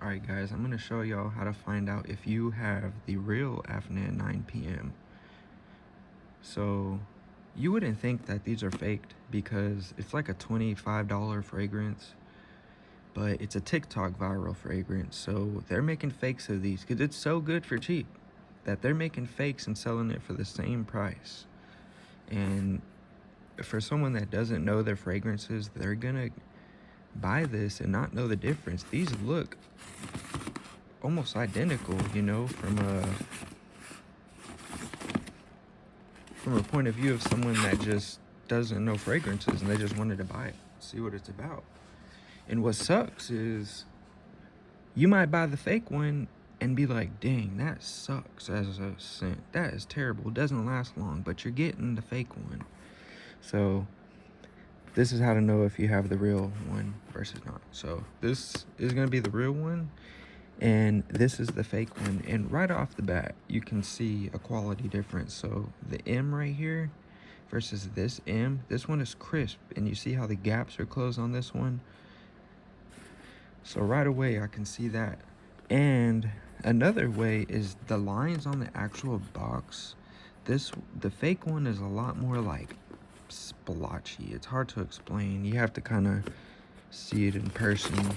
Alright guys, I'm going to show y'all how to find out if you have the real Afnan 9 p.m. So, you wouldn't think that these are faked because it's like a $25 fragrance, but it's a TikTok viral fragrance. So, they're making fakes of these because it's so good for cheap that they're making fakes and selling it for the same price. And for someone that doesn't know their fragrances, they're going to buy this and not know the difference. These look almost identical, you know, from a point of view of someone that just doesn't know fragrances and they just wanted to buy it, see what it's about. And what sucks is you might buy the fake one and be like, dang, that sucks as a scent. That is terrible. It doesn't last long, but you're getting the fake one. So this is how to know if you have the real one versus not. So this is going to be the real one, and this is the fake one. And right off the bat, you can see a quality difference. So the M right here versus this M, this one is crisp, and you see how the gaps are closed on this one. So right away, I can see that. And another way is the lines on the actual box. The fake one is a lot more like splotchy. It's hard to explain. You have to kind of see it in person.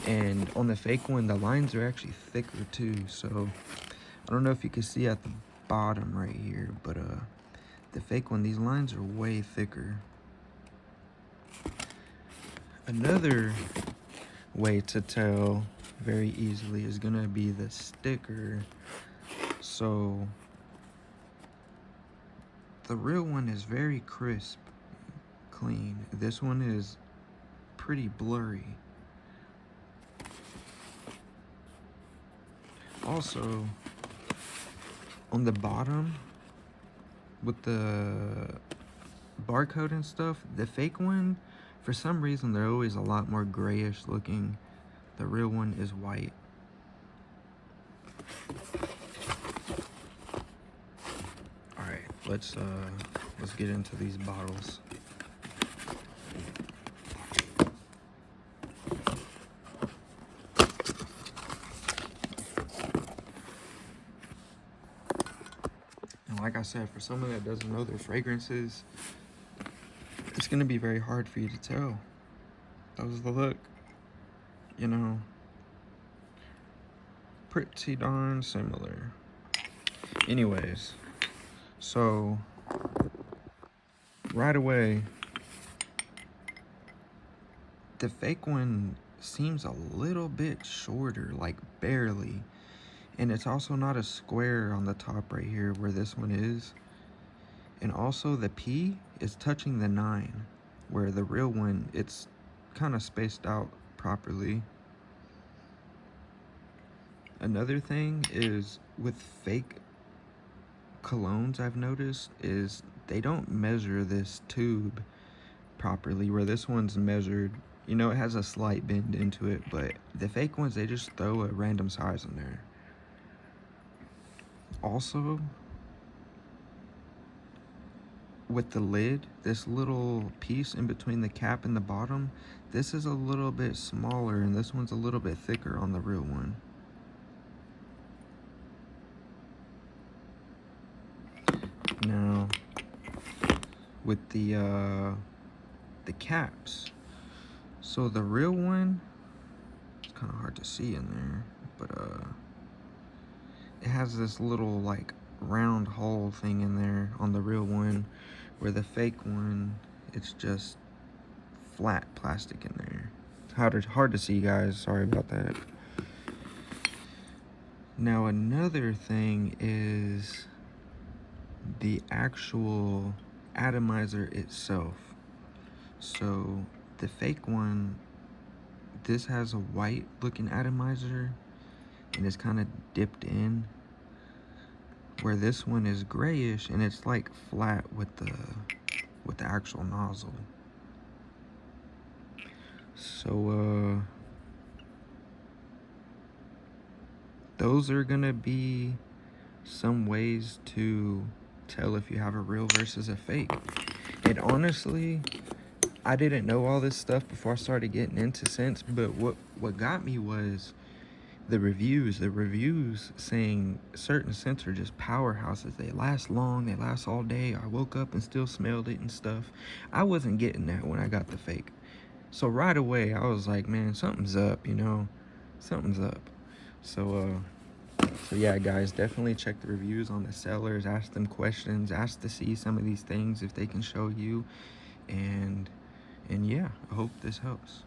And on the fake one, the lines are actually thicker too. So I don't know if you can see at the bottom right here, but the fake one, these lines are way thicker. Another way to tell very easily is gonna be the sticker. So the real one is very crisp, clean. This one is pretty blurry. Also, on the bottom with the barcode and stuff, the fake one, for some reason, they're always a lot more grayish looking. The real one is white. All right, let's get into these bottles. And like I said, for someone that doesn't know their fragrances, it's gonna be very hard for you to tell. That was the look, you know, pretty darn similar. Anyways, so right away, the fake one seems a little bit shorter, like barely. And it's also not a square on the top right here where this one is. And also the P is touching the 9, where the real one, it's kind of spaced out properly. Another thing is with fake colognes, I've noticed, is they don't measure this tube properly, where this one's measured. You know, it has a slight bend into it, but the fake ones, they just throw a random size in there. Also, with the lid, this little piece in between the cap and the bottom, this is a little bit smaller and this one's a little bit thicker on the real one. Now, with the caps, so the real one, it's kind of hard to see in there, but it has this little like round hole thing in there on the real one, where the fake one, it's just flat plastic in there. It's hard to see, guys, sorry about that. Now another thing is the actual atomizer itself. So the fake one, this has a white looking atomizer and it's kind of dipped in, where this one is grayish and it's like flat with the actual nozzle. So those are gonna be some ways to tell if you have a real versus a fake. And honestly, I didn't know all this stuff before I started getting into scents, but what got me was the reviews saying certain scents are just powerhouses. They last long, they last all day. I woke up and still smelled it and stuff. I wasn't getting that when I got the fake. So right away I was like, man, something's up, you know, something's up. So yeah, guys, definitely check the reviews on the sellers, ask them questions, ask to see some of these things if they can show you. And yeah, I hope this helps.